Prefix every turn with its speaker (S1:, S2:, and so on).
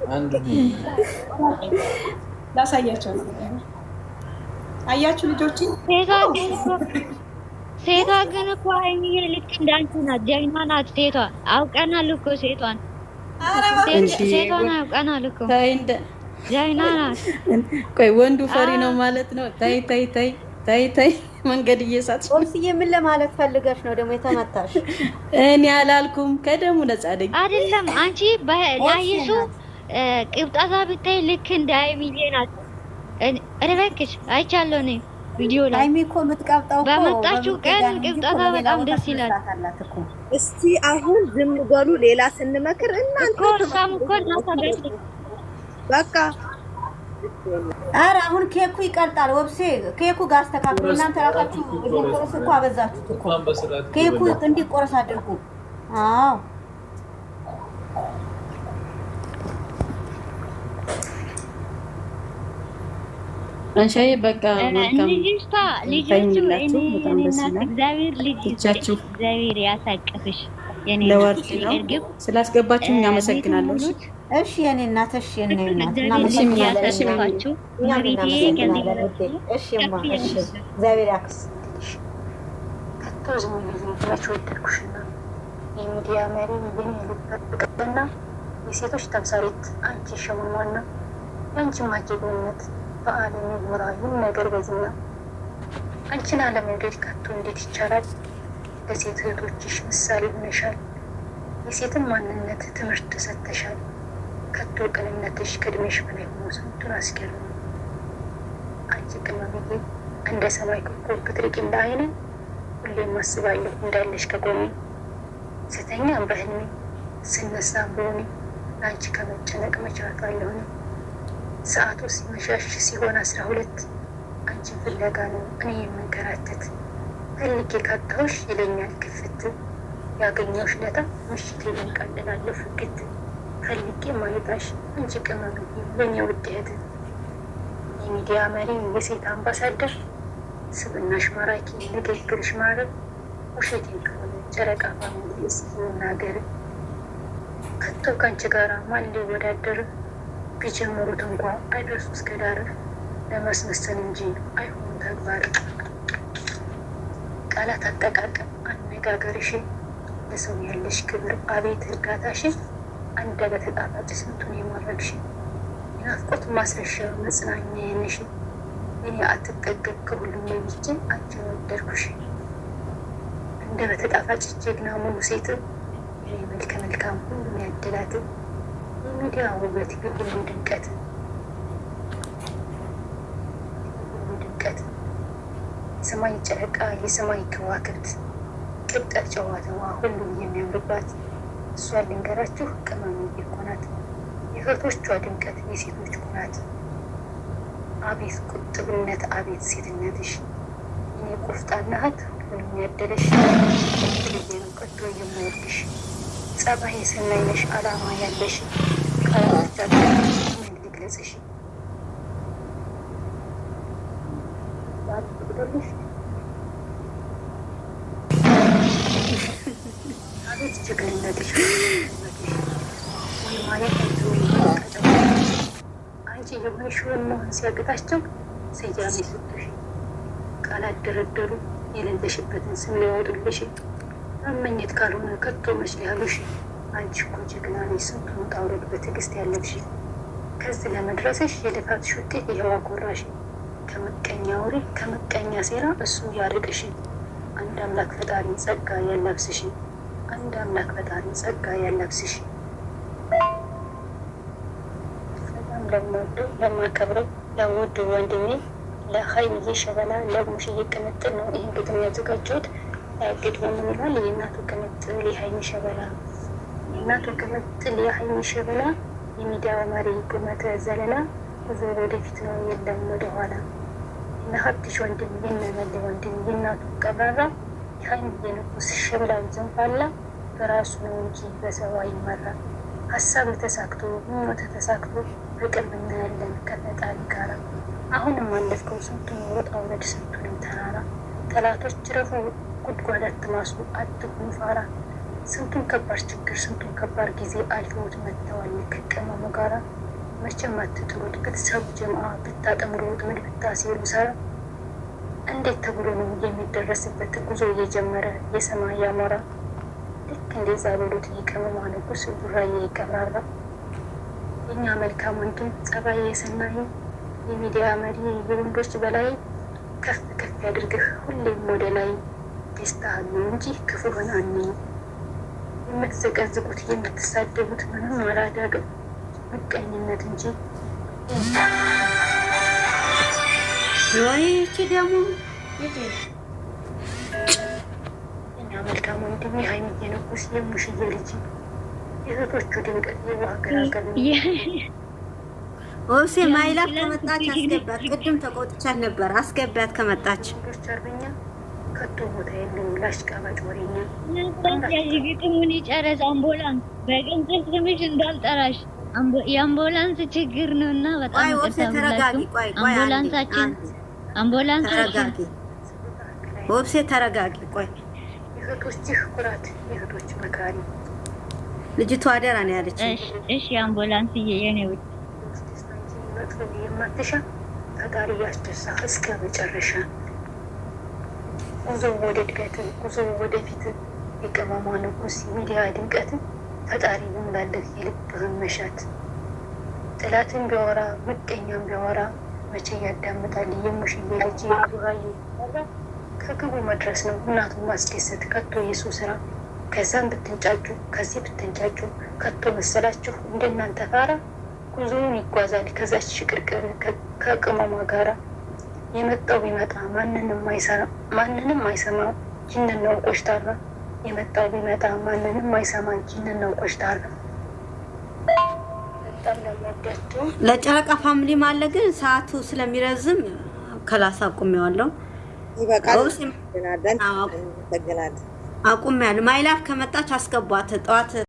S1: አንዱ
S2: ላሳያቸው ነው። አያችሁ ልጆች
S3: ሴቷ ግን እኮ ሀይሚዬ ልክ እንዳንቺ ናት። ጀግና ናት ሴቷ። አውቀናል እኮ ሴቷን አውቀናል እኮ ጀግና ናት።
S4: ቆይ ወንዱ ፈሪ ነው ማለት ነው። ታይ ታይ ታይ ታይ ታይ መንገድ እየሳት
S5: ኦብስዬ ምን ለማለት ፈልገሽ ነው ደግሞ የተመታሽ?
S4: እኔ አላልኩም። ከደሙ ነፃ ነኝ
S3: አይደለም አንቺ ያየሱ ቅብጣታ ብታይ ልክ እንደ ሀይሚዬ ናት። እባክሽ አይቻለሁ እኔ ቪዲዮ ላይ
S5: ሀይሚ እኮ የምትቀብጣው እኮ
S3: በመጣችሁ ቀን ቅብጣታ በጣም ደስ ይላል።
S6: እስቲ አሁን ዝም በሉ። ሌላ ስንመክር እናንተ
S3: እሷም እኮ እናሳደች
S6: በቃ
S5: ኧረ አሁን ኬኩ ይቀልጣል። ወብሴ ኬኩ ጋር አስተካክሉ። እናንተ ራሳችሁ ቆርስ እኮ አበዛችሁት እኮ። ኬኩ እንዲቆረስ አድርጉ። አዎ
S4: አንሻዬ በቃ መልካም
S3: እግዚአብሔር ያሳቅፍሽ።
S4: ለወርድ ነው ስላስገባችሁ እናመሰግናለሁ።
S5: እሺ የኔ እናት፣ እሺ የኔ እናት
S3: እናመሰግናለሁ።
S5: እግዚአብሔር ያክስ
S7: ከቶዝ ሙሉዎች ወደድኩሽና የሚዲያ መሪ ምን ይልበቅና የሴቶች ተምሳሌት አንቺ ሸሙማና ያንቺ ማጀብነት በዓለም ይወራዩን ነገር በዝና አንቺን አለመውደድ ከቶ እንዴት ይቻላል? ለሴት እህቶችሽ ምሳሌ ሆነሻል። የሴትን ማንነት ትምህርት ተሰጥተሻል። ከቶ ቅንነትሽ ከእድሜሽ በላይ ሆኖ ስንቱን አስገርም። አንቺ ቅመምዬ እንደ ሰማይ ኮከብ ብትርቂ እንደ አይነ ሁሌም አስባለሁ እንዳለሽ ከጎኔ። ስተኛ በህልሜ ስነሳ በሆኔ ለአንቺ ከመጨነቅ መቻታለሁኝ። ሰዓቱ ሲመሻሽ ሲሆን 12 አንቺን ፍለጋ ነው እኔ የምንከራተት። ፈልጌ ካጣሁሽ ይለኛል ክፍት። ያገኘሁሽ ለታ ምሽት ይንቀልላለሁ ፍግት። ፈልጌ ማለታሽ አንቺ ቅመምዬ ለእኔ ውድ እህት። የሚዲያ መሪ የሴት አምባሳደር ስብናሽ ማራኪ ንግግርሽ ማረግ። ውሸቴን ከሆነ ጨረቃ ፋሚሊስ መናገር። ከቶ ከአንቺ ጋራ ማን ሊወዳደር? ቢጀምሩት እንኳ አይደርሱ እስከ ዳር። ለማስመሰል እንጂ አይሆኑ ተግባር። ቃላት አጠቃቀም አነጋገርሽ ለሰው ያለሽ ክብር አቤት እርጋታሽ። አንደበተ ጣፋጭ ስንቱን የማረግሽ የናፍቆት ማስረሻ መጽናኛ የነሽ። እኔ አትጠገብ ከሁሉም ለይቼ አንቺን ወደድኩሽ። አንደበተ ጣፋጭ ጀግና ሙሉ ሴት መልከ መልካም ሁሉም ያደላት። የሚዲያ ውበት የሁሉ ድምቀት የሰማይ ጨረቃ የሰማይ ከዋክብት ቅብጠት ጨዋታዋ ሁሉም የሚያምርባት። እሷን ልንገራችሁ ቅመምዬ እኮ ናት። የእህቶቿ ድምቀት የሴቶች ኩራት። አቤት ቁጥብነት አቤት ሴትነትሽ። እኔ ቆፍጣና እህት ሁሉም ያደለሽ። ልዬ ነው ቀጥሎ የምወድሽ። ጸባይ የሰናይ ነሽ አላማ ያለሽ። ቃላቶቻችን ምን ልግለጽሽ? አቤት ጀግንነትሽ ወይ ማየት አንቺ የሆንሽውን መሆን ሲያቅታቸው ስያሜ ሰጡሽ። ቃላት ደረደሩ የሌለሽበትን ስም ሊያወጡልሽ። መመኘት ካልሆነ ከቶ መች ሊያሉሽ። አንቺ እኮ ጀግና ነሽ ስንቱን ውጣ ውረድ በትዕግስት ያለፍሽ። ከዚህ ለመድረስሽ የልፋትሽ ውጤት ይኸው አኮራሽ። ከምቀኛ ወሬ ከምቀኛ ሴራ እሱ ያርቅሽ። አንድ አምላክ ፈጣሪ ጸጋ ያላብስሽ። አንድ አምላክ ፈጣሪ ጸጋ ያላብስሽ። በጣም ለምወደው ለማከብረው ለውድ ወንድሜ ለሀይሚዬ ሸበላ ለሙሽዬ ቅምጥል ነው ይህን ግጥም ያዘጋጀሁት። ግጥሙ ምን ይላል? የእናቱ ቅምጥል የሀይሚ ሸበላ፣ የእናቱ ቅምጥል የሀይሚ ሸበላ፣ የሚዲያው መሪ ቁመተ ዘለላ፣ ጉዞ ወደፊት ነው የለም ወደኋላ። እነ ሀብትሽ ወንድም የነመለ ወንድም የእናቱ ቀብራራ፣ የሀይሚዬ ንጉስ ሸበላው ዘንፋላ፣ በራሱ ነው እንጂ በሰው አይመራ። ሀሳብ ተሳክቶ ምኞት ተሳክቶ በቅርብ እናያለን ከፈጣሪ ጋራ። አሁንም አለፍከው ስንቱን ውጣ ውረድ ስንቱንም ተራራ። ጠላቶች ረፉ ጉድጓድ አትማሱ አትኩኑ ፋራ። ስንቱን ከባድ ችግር ስንቱን ከባድ ጊዜ አልፈውት መጥተዋል ከቅመሙ ጋራ መቼም አትጥሩት። ብትሰሩ ጀምአ ብታጠምሩት ምን ብታሲሩ ሰራ እንዴት ተብሎ ነው የሚደረስበት? ጉዞ እየጀመረ የሰማይ ያሞራ ልክ እንደዛ በሉት ይቀመማ ንጉስ ቡራዬ ይቀብራራ። የኛ መልካም ወንድም ጸባይ የሰናይ የሚዲያ መሪ የወንዶች በላይ ከፍ ከፍ ያድርግህ ሁሌም ወደ ላይ። ደስታህን ነው እንጂ ክፉ ሆነ አንኝ የምትዘቀዝቁት የምትሳደቡት ምንም አላዳግም ምቀኝነት እንጂ።
S5: ወይቺ ደግሞ
S7: እኛ መልካም ወንድም የሀይሚዬ ንጉስ የሙሽዬ ልጅ የእህቶቹ ድምቀት የማገራገር
S5: ወብሴ ማይላፍ ከመጣች አስገባት። ቅድም ተቆጥቻት ነበር። አስገባት ከመጣች
S7: ወንዶች አርበኛ ከቶ ቦታ የለም ላሽቃባጭ ወሬኛ።
S3: ግጥሙን ይጨረስ። አምቡላንስ በገንዘብ ስምሽ እንዳልጠራሽ የአምቡላንስ ችግር ነው እና በጣም
S5: ተረጋጊ። ቆይ
S3: አምቡላንሳችን
S5: ወብሴ ተረጋጊ። ቆይ
S7: የእህቶችህ ኩራት የእህቶች መካሪ
S5: ልጅቷ አደራ ነው ያለች።
S3: እሺ አምቡላንስ የኔ ውድ
S7: መጥፎ የማትሻ ፈጣሪ ያስደሳ እስከ መጨረሻ። ጉዞ ወደ እድገት ጉዞ ወደፊት የቀማማ ንጉስ ሚዲያ ድምቀት ፈጣሪ ይሙላልህ የልብህን መሻት። ጥላትን ቢያወራ ምቀኛም ቢያወራ መቼ ያዳምጣል የሙሽዬ ልጅ ዱራዬ። ከግቡ መድረስ ነው እናቱን ማስደሰት ከቶ የሱ ስራ። ከዛም ብትንጫጩ ከዚህ ብትንጫጩ ከቶ መሰላችሁ እንደናንተ ፋራ። ጉዞውን ይጓዛል ከዛች ሽቅርቅር ከቅመሟ ጋራ። የመጣው ቢመጣ ማንንም አይሰማ ጅንን ነው ቆሽታራ። የመጣው ቢመጣ ማንንም አይሰማ ጅንን ነው ቆሽታራ። በጣም ለሚያዳቸው
S5: ለጨረቃ ፋሚሊ ማለ ግን ሰዓቱ ስለሚረዝም ከላስ አቁሜዋለሁ።
S6: ይበቃል።
S5: አቁሜያለሁ። ማይላፍ ከመጣች አስገቧት ጠዋት